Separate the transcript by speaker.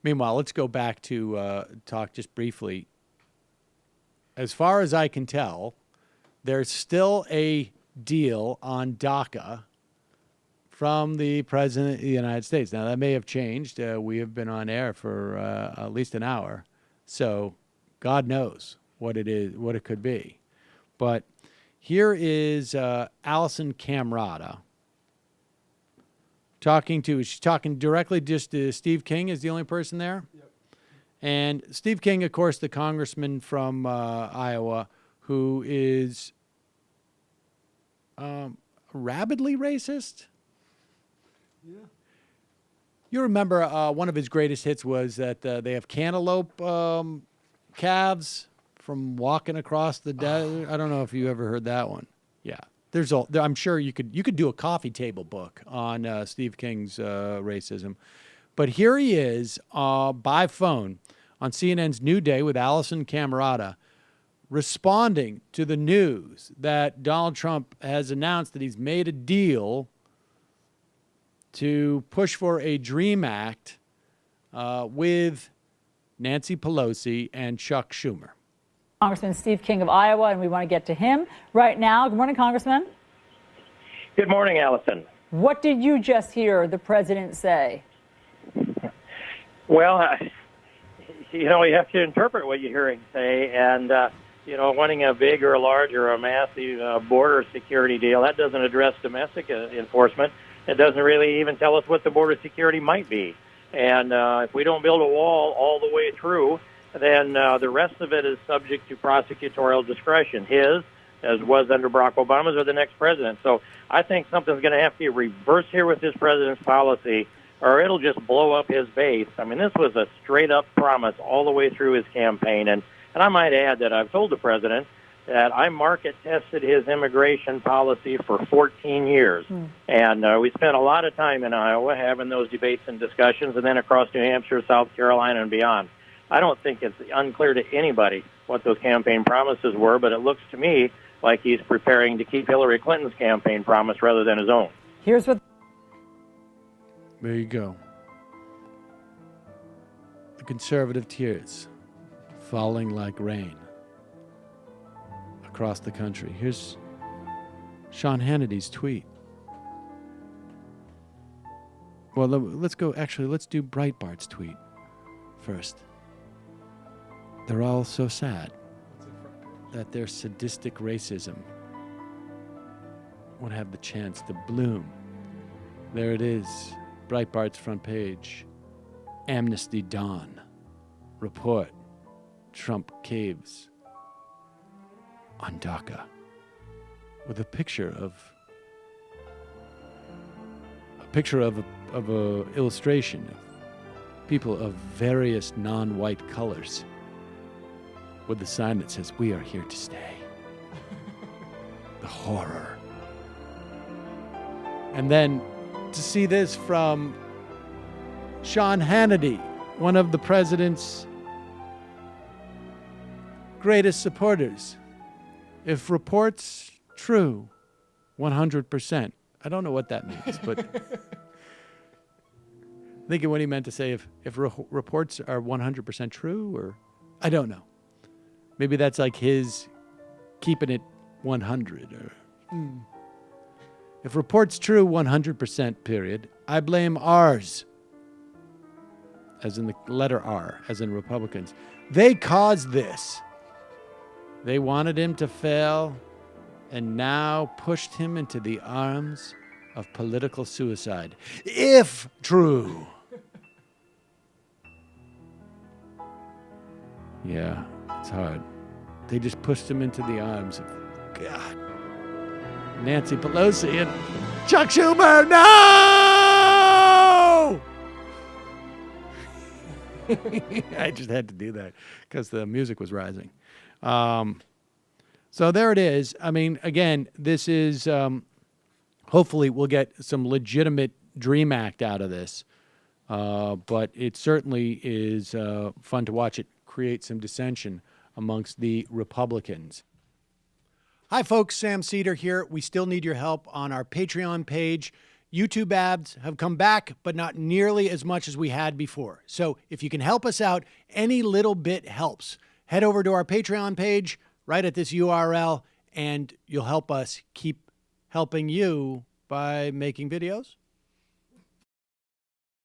Speaker 1: Meanwhile, let's go back to talk just briefly. As far as I can tell, there's still a deal on DACA from the President of the United States. Now, that may have changed. We have been on air for at least an hour, so God knows what it is, what it could be. But here is Allison Camerata she's talking directly just to Steve King is the only person there. Yep. And Steve King, of course, the congressman from Iowa, who is rabidly racist. Yeah. You remember one of his greatest hits was that they have cantaloupe calves from walking across the desert. I don't know if you ever heard that one. Yeah. I'm sure you could do a coffee table book on Steve King's racism. But here he is by phone on CNN's New Day with Allison Camerata responding to the news that Donald Trump has announced that he's made a deal to push for a DREAM Act with Nancy Pelosi and Chuck Schumer.
Speaker 2: Congressman Steve King of Iowa, and we want to get to him right now. Good morning, Congressman.
Speaker 3: Good morning, Allison.
Speaker 2: What did you just hear the president say?
Speaker 3: Well, you have to interpret what you hear him say, and, wanting a big or a large or a massive border security deal, that doesn't address domestic enforcement. It doesn't really even tell us what the border security might be. And if we don't build a wall all the way through, then the rest of it is subject to prosecutorial discretion, his, as was under Barack Obama's, or the next president. So I think something's going to have to be reversed here with this president's policy, or it'll just blow up his base. I mean, this was a straight-up promise all the way through his campaign. And I might add that I've told the president that I market-tested his immigration policy for 14 years. And we spent a lot of time in Iowa having those debates and discussions, and then across New Hampshire, South Carolina, and beyond. I don't think it's unclear to anybody what those campaign promises were, but it looks to me like he's preparing to keep Hillary Clinton's campaign promise rather than his own.
Speaker 2: Here's what...
Speaker 1: There you go. The conservative tears falling like rain across the country. Here's Sean Hannity's tweet. Well, let's do Breitbart's tweet first. They're all so sad that their sadistic racism would have the chance to bloom. There it is, Breitbart's front page. Amnesty Dawn. Report. Trump caves on DACA. With a picture of a illustration of people of various non-white colors, with a sign that says, "We are here to stay." The horror. And then to see this from Sean Hannity, one of the president's greatest supporters. If reports true, 100%. I don't know what that means, but thinking what he meant to say, if reports are 100% true, or I don't know. Maybe that's like his keeping it 100. Or, If reports true 100%, period, I blame ours, as in the letter R, as in Republicans. They caused this. They wanted him to fail and now pushed him into the arms of political suicide. If true. Yeah. It's hard. They just pushed him into the arms of, God, Nancy Pelosi and Chuck Schumer. No! I just had to do that because the music was rising. So there it is. I mean, again, this is hopefully we'll get some legitimate DREAM Act out of this. But it certainly is fun to watch it create some dissension amongst the Republicans. Hi, folks. Sam Seder here. We still need your help on our Patreon page. YouTube ads have come back, but not nearly as much as we had before. So if you can help us out, any little bit helps. Head over to our Patreon page right at this URL, and you'll help us keep helping you by making videos